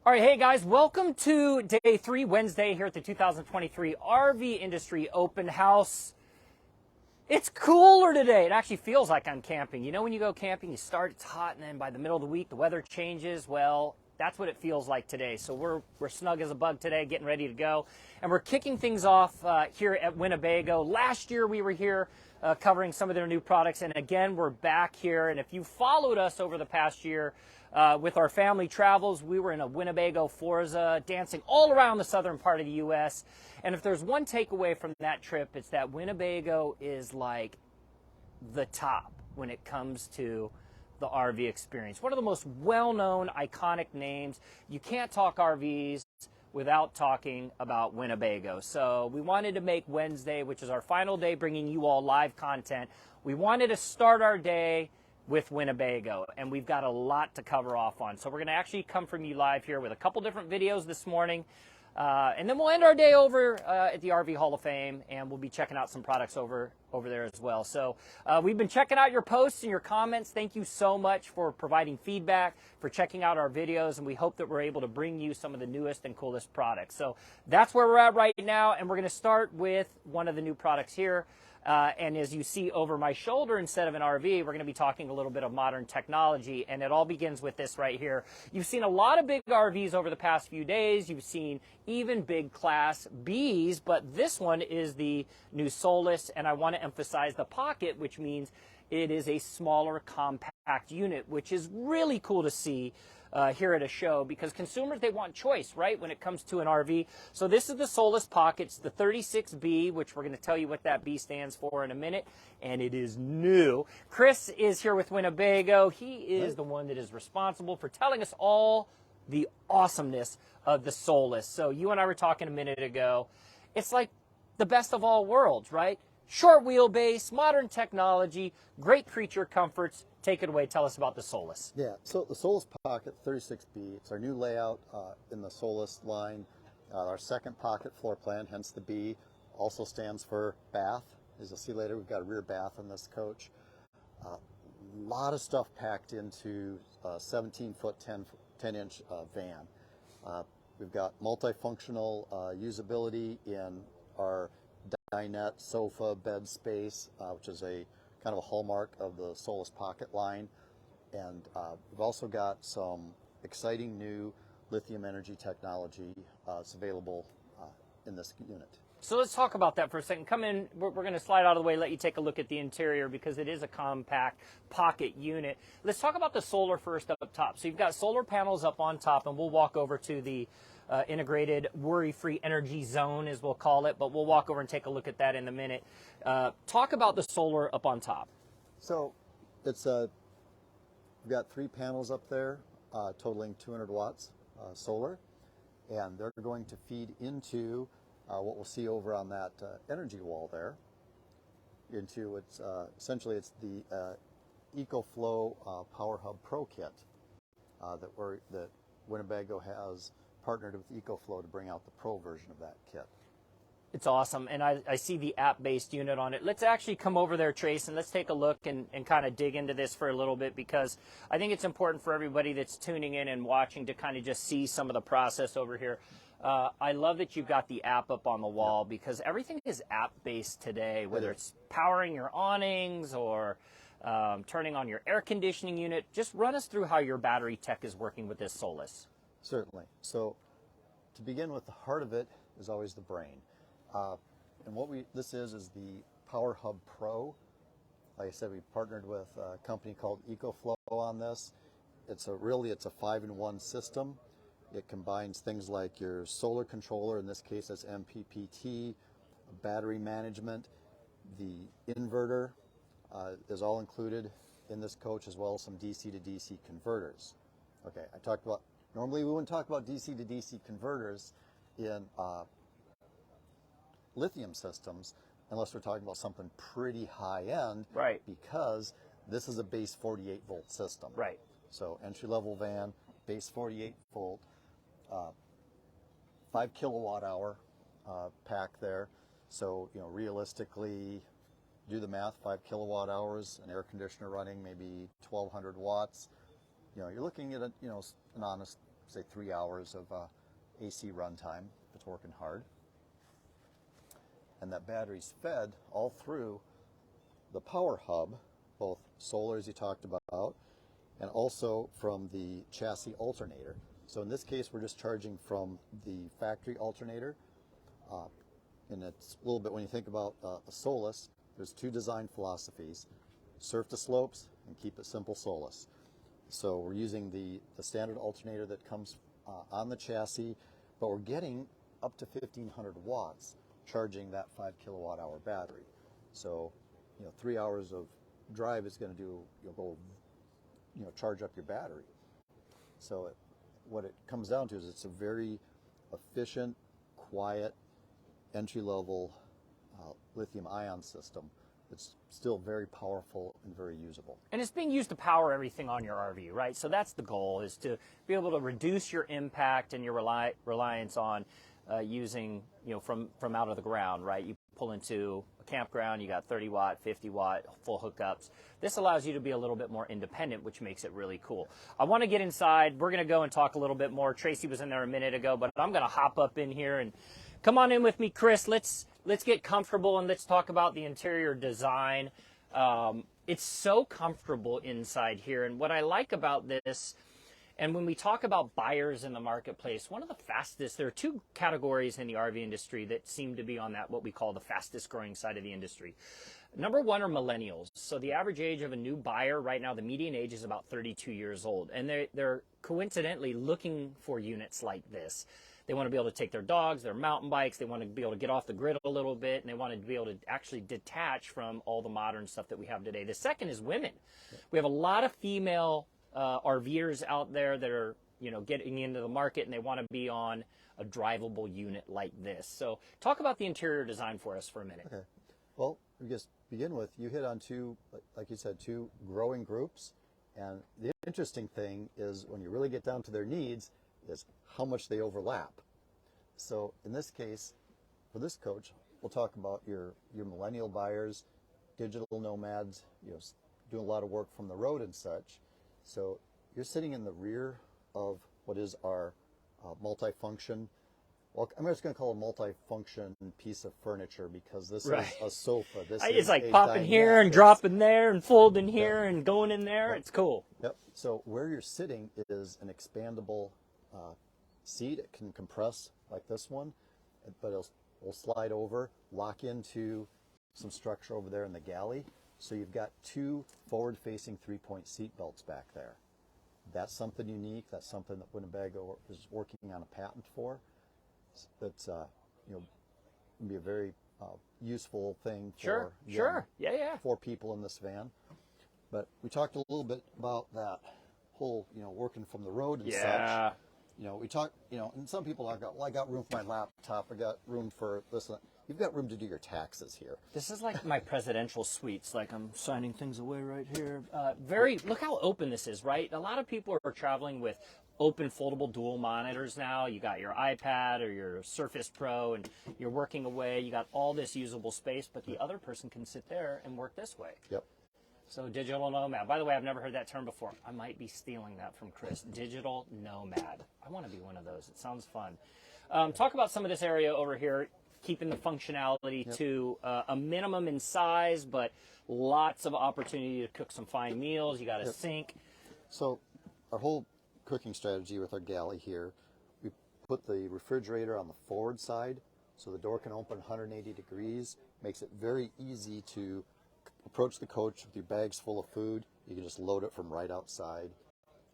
All right, hey guys, welcome to day 3, Wednesday here at the 2023 RV Industry Open House. It's cooler today. It actually feels like I'm camping. You know when you go camping, you start, it's hot, and then by the middle of the week, the weather changes. Well, that's what it feels like today. So we're snug as a bug today, getting ready to go. And we're kicking things off here at Winnebago. Last year we were here covering some of their new products, and again, we're back here. And if you followed us over the past year, with our family travels, we were in a Winnebago Forza, dancing all around the southern part of the U.S. And if there's one takeaway from that trip, it's that Winnebago is like the top when it comes to the RV experience. One of the most well-known, iconic names. You can't talk RVs without talking about Winnebago. So we wanted to make Wednesday, which is our final day, bringing you all live content. We wanted to start our day with Winnebago, and we've got a lot to cover off on. So we're going to actually come from you live here with a couple different videos this morning, and then we'll end our day over at the RV Hall of Fame, and we'll be checking out some products over there as well. So we've been checking out your posts and your comments. Thank you so much for providing feedback, for checking out our videos, and we hope that we're able to bring you some of the newest and coolest products. So that's where we're at right now, and we're going to start with one of the new products here. And as you see over my shoulder, instead of an RV, we're going to be talking a little bit of modern technology, and it all begins with this right here. You've seen a lot of big RVs over the past few days. You've seen even big Class Bs, but this one is the new Solis, and I want to emphasize the Pocket, which means it is a smaller, compact unit, which is really cool to see here at a show, because consumers, they want choice, right, when it comes to an RV. So this is the Solis Pocket. It's the 36B, which we're going to tell you what that B stands for in a minute, and it is new. Chris is here with Winnebago. He is the one that is responsible for telling us all the awesomeness of the Solis. So you and I were talking a minute ago. It's like the best of all worlds, right? Short wheelbase, modern technology, great creature comforts. Take it away. Tell us about the Solis. Yeah, so the Solis Pocket 36B, it's our new layout in the Solis line. Our second pocket floor plan, hence the B, also stands for bath. As you'll see later, we've got a rear bath in this coach. A lot of stuff packed into a 17-foot, 10-inch van. We've got multifunctional usability in our dinette, sofa, bed space, which is a kind of a hallmark of the Solis Pocket line. And we've also got some exciting new lithium energy technology that's available in this unit. So let's talk about that for a second. Come in, we're going to slide out of the way, let you take a look at the interior, because it is a compact pocket unit. Let's talk about the solar first up top. So you've got solar panels up on top, and we'll walk over to the integrated worry-free energy zone, as we'll call it, but we'll walk over and take a look at that in a minute. Talk about the solar up on top. So it's we've got 3 panels up there totaling 200 watts solar, and they're going to feed into what we'll see over on that energy wall there. Into its essentially it's the EcoFlow Power Hub Pro kit that Winnebago has partnered with EcoFlow to bring out the Pro version of that kit. It's awesome, and I see the app-based unit on it. Let's actually come over there, Trace, and let's take a look and kind of dig into this for a little bit, because I think it's important for everybody that's tuning in and watching to kind of just see some of the process over here. I love that you've got the app up on the wall, because everything is app-based today, whether it's powering your awnings or turning on your air conditioning unit. Just run us through how your battery tech is working with this Solis. Certainly. So to begin with, the heart of it is always the brain. And what this is the Power Hub Pro. Like I said, we partnered with a company called EcoFlow on this. It's a 5-in-1 system. It combines things like your solar controller, in this case that's MPPT, battery management, the inverter is all included in this coach, as well as some DC to DC converters. Okay, I talked about, normally we wouldn't talk about DC to DC converters in lithium systems unless we're talking about something pretty high end, right? Because this is a base 48 volt system, right? So entry level van, base 48 volt, 5 kilowatt hour pack there. So realistically, do the math, 5 kilowatt hours, an air conditioner running maybe 1,200 watts. You're looking at an honest say 3 hours of AC runtime if it's working hard. And that battery's fed all through the power hub, both solar as you talked about, and also from the chassis alternator. So in this case, we're just charging from the factory alternator. And it's a little bit, when you think about a Solis, there's two design philosophies: surf the slopes and keep it simple Solis. So we're using the standard alternator that comes on the chassis, but we're getting up to 1,500 watts charging that 5 kilowatt hour battery. So, 3 hours of drive is going to do, you'll go, charge up your battery. So what it comes down to is it's a very efficient, quiet, entry-level lithium ion system. It's still very powerful and very usable. And it's being used to power everything on your RV, right? So that's the goal, is to be able to reduce your impact and your reliance on using, from out of the ground, right? You pull into a campground, you got 30 watt, 50 watt, full hookups. This allows you to be a little bit more independent, which makes it really cool. I want to get inside. We're going to go and talk a little bit more. Tracy was in there a minute ago, but I'm going to hop up in here and come on in with me, Chris. Let's get comfortable and let's talk about the interior design. It's so comfortable inside here, and what I like about this, and when we talk about buyers in the marketplace, one of the fastest, there are two categories in the RV industry that seem to be on that, what we call the fastest growing side of the industry. Number one are millennials. So the average age of a new buyer right now, the median age is about 32 years old, and they're coincidentally looking for units like this. They want to be able to take their dogs, their mountain bikes. They want to be able to get off the grid a little bit, and they want to be able to actually detach from all the modern stuff that we have today. The second is women. We have a lot of female RVers out there that are, getting into the market, and they want to be on a drivable unit like this. So talk about the interior design for us for a minute. Okay. Well, we just begin with, you hit on two, like you said, two growing groups. And the interesting thing is when you really get down to their needs is how much they overlap. So in this case, for this coach, we'll talk about your millennial buyers, digital nomads, doing a lot of work from the road and such. So you're sitting in the rear of what is our multifunction. Well, I'm just going to call it a multifunction piece of furniture because this is a sofa. It's like popping here and dropping there and folding here and going in there. It's cool. Yep. So where you're sitting is an expandable seat. It can compress like this one, but it'll slide over, lock into some structure over there in the galley. So you've got two forward-facing 3-point seat belts back there. That's something unique. That's something that Winnebago is working on a patent for. That's be a very useful thing for for people in this van. But we talked a little bit about that whole working from the road and such. We talk, and some people I got room for my laptop. I got room for this. You've got room to do your taxes here. This is like my presidential suites. Like I'm signing things away right here. Look how open this is, right? A lot of people are traveling with open foldable dual monitors now. You got your iPad or your Surface Pro and you're working away. You got all this usable space, but the other person can sit there and work this way. Yep. So digital nomad. By the way, I've never heard that term before. I might be stealing that from Chris. Digital nomad. I want to be one of those. It sounds fun. Talk about some of this area over here, keeping the functionality to a minimum in size, but lots of opportunity to cook some fine meals. You got a sink. So our whole cooking strategy with our galley here, we put the refrigerator on the forward side so the door can open 180 degrees. Makes it very easy to approach the coach with your bags full of food. You can just load it from right outside.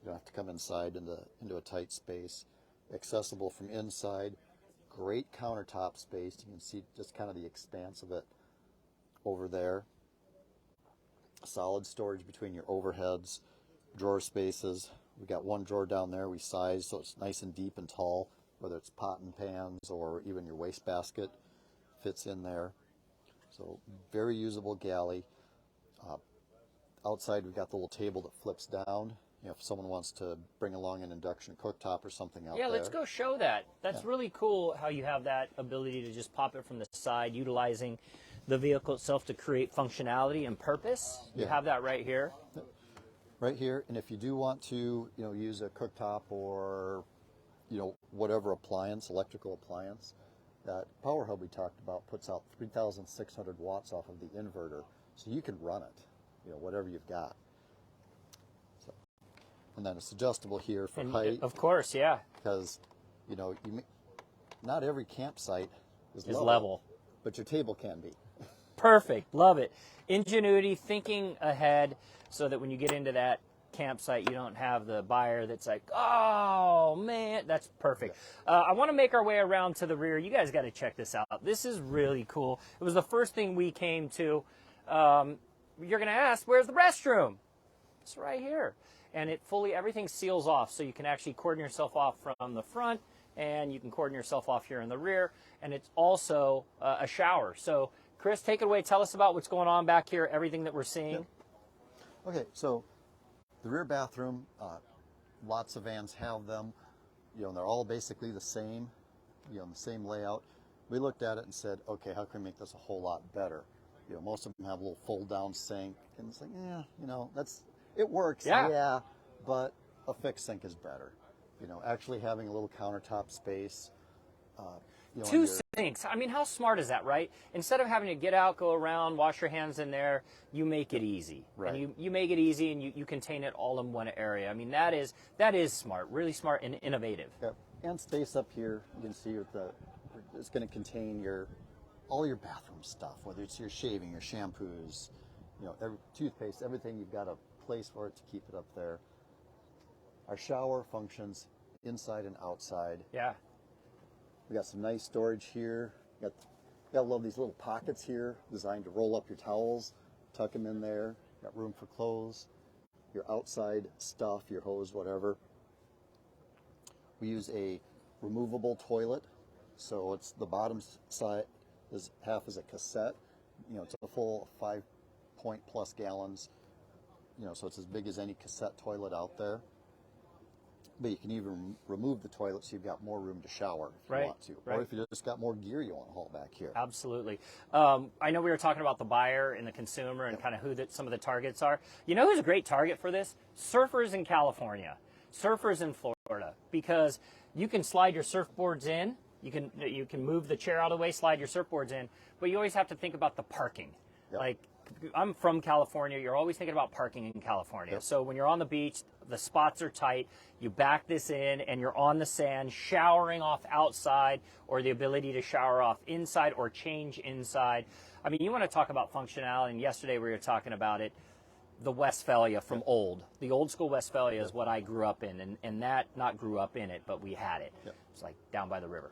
You don't have to come inside into a tight space. Accessible from inside. Great countertop space. You can see just kind of the expanse of it over there. Solid storage between your overheads, drawer spaces. We got one drawer down there we sized so it's nice and deep and tall, whether it's pot and pans or even your wastebasket fits in there. So very usable galley. Outside we've got the little table that flips down. If someone wants to bring along an induction cooktop or something out there. Yeah, let's go show that. That's really cool how you have that ability to just pop it from the side, utilizing the vehicle itself to create functionality and purpose. You have that right here. Right here, and if you do want to, use a cooktop or you know, whatever appliance, electrical appliance. That power hub we talked about puts out 3,600 watts off of the inverter, so you can run it, you know, whatever you've got. So, and then it's adjustable here for height. Of course, yeah. Because, you know, not every campsite is level, but your table can be. Perfect, love it. Ingenuity, thinking ahead, so that when you get into that campsite, you don't have the buyer that's like, oh man, that's perfect. I want to make our way around to the rear. You guys got to check this out. This is really cool. It was the first thing we came to. You're going to ask, where's the restroom? It's right here. And everything seals off, so you can actually cordon yourself off from the front, and you can cordon yourself off here in the rear, and it's also a shower. So Chris, take it away. Tell us about what's going on back here, everything that we're seeing. Yep. Okay, so the rear bathroom, lots of vans have them. You know, they're all basically the same, you know, the same layout. We looked at it and said, okay, how can we make this a whole lot better? You know, most of them have a little fold-down sink, and it's like, yeah, you know, it works, yeah, but a fixed sink is better. You know, actually having a little countertop space. You know, Two sinks. I mean, how smart is that, right? Instead of having to get out, go around, wash your hands in there, you make it easy. Right. And you make it easy, and you contain it all in one area. I mean, that is smart, really smart and innovative. Yep. And space up here, you can see it's going to contain all your bathroom stuff, whether it's your shaving, your shampoos, you know, toothpaste, everything. You've got a place for it to keep it up there. Our shower functions inside and outside. Yeah. We got some nice storage here. Gotta love these little pockets here, designed to roll up your towels, tuck them in there. Got room for clothes, your outside stuff, your hose, whatever. We use a removable toilet, so it's the bottom side is half is a cassette. You know, it's a full 5+ gallons. You know, so it's as big as any cassette toilet out there. But you can even remove the toilet, so you've got more room to shower if you want to. Right. Or if you just got more gear you want to haul back here. Absolutely. I know we were talking about the buyer and the consumer and kind of who some of the targets are. You know who's a great target for this? Surfers in California, surfers in Florida, because you can slide your surfboards in. You can move the chair out of the way, slide your surfboards in, but you always have to think about the parking. Yep. Like, I'm from California. You're always thinking about parking in California. Yep. So when you're on the beach, the spots are tight. You back this in, and you're on the sand, showering off outside, or the ability to shower off inside or change inside. I mean, you want to talk about functionality. And yesterday we were talking about it. The Westphalia from the old school Westphalia is what I grew up in, and that not grew up in it, but we had it. Yep. It's like down by the river.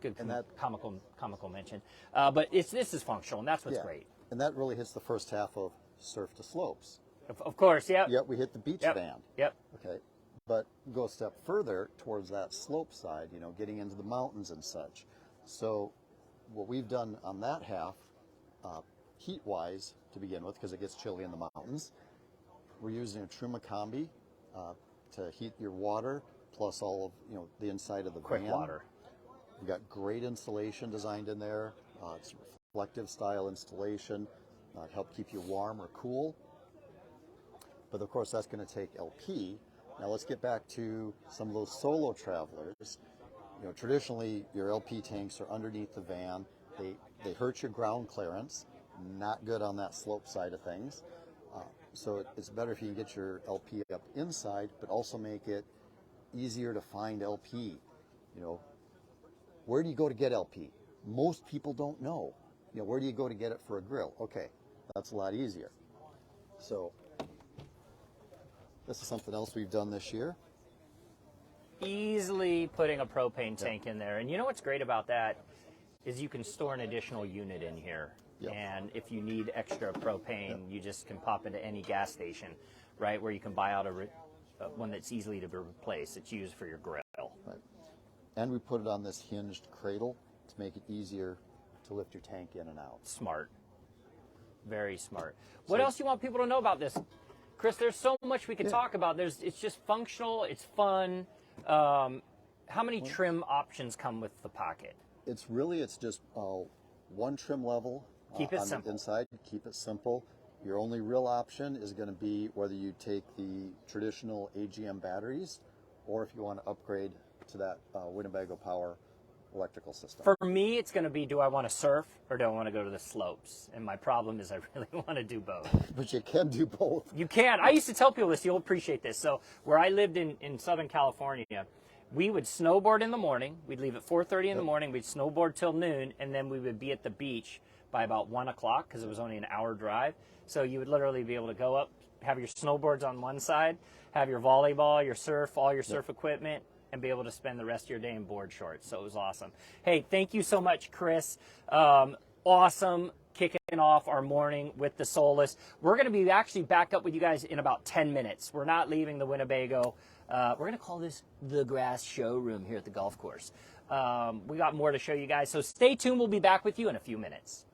Good And that comical mention. But this is functional, and that's what's great. And that really hits the first half of Surf to Slopes. Of course, yeah. Yep, we hit the beach van. Yep. Okay, but go a step further towards that slope side, you know, getting into the mountains and such. So what we've done on that half, heat-wise to begin with, because it gets chilly in the mountains, we're using a Truma Combi to heat your water, plus all of, you know, the inside of the Quick van. water. We've got great insulation designed in there. It's reflective style installation to help keep you warm or cool. But of course that's going to take LP. Now let's get back to some of those solo travelers. You know, traditionally your LP tanks are underneath the van. They hurt your ground clearance. Not good on that slope side of things. So it's better if you can get your LP up inside, but also make it easier to find LP. You know, where do you go to get LP? Most people don't know. You know, where do you go to get it for a grill? Okay, that's a lot easier. So this is something else we've done this year. Easily putting a propane tank in there. And you know what's great about that is you can store an additional unit in here. Yep. And if you need extra propane, you just can pop into any gas station, right, where you can buy out one that's easily to be replaced. It's used for your grill. Right. And we put it on this hinged cradle to make it easier to lift your tank in and out. Smart. Very smart. What else do you want people to know about this? Chris, there's so much we could talk about. It's just functional. It's fun. How many trim options come with the Pocket? It's just one trim level Keep it on simple. the inside. Keep it simple. Your only real option is going to be whether you take the traditional AGM batteries or if you want to upgrade to that Winnebago Power electrical system. For me, it's going to be, do I want to surf or do I want to go to the slopes? And my problem is I really want to do both. But you can do both. You can. I used to tell people this. You'll appreciate this. So where I lived in Southern California, we would snowboard in the morning. We'd leave at 4:30 in the morning. We'd snowboard till noon, and then we would be at the beach by about 1 o'clock because it was only an hour drive. So you would literally be able to go up, have your snowboards on one side, have your volleyball, your surf, all your surf equipment, and be able to spend the rest of your day in board shorts. So it was awesome. Hey, thank you so much, Chris. Awesome kicking off our morning with the Solis. We're going to be actually back up with you guys in about 10 minutes. We're not leaving the Winnebago. We're going to call this the grass showroom here at the golf course. We got more to show you guys. So stay tuned. We'll be back with you in a few minutes.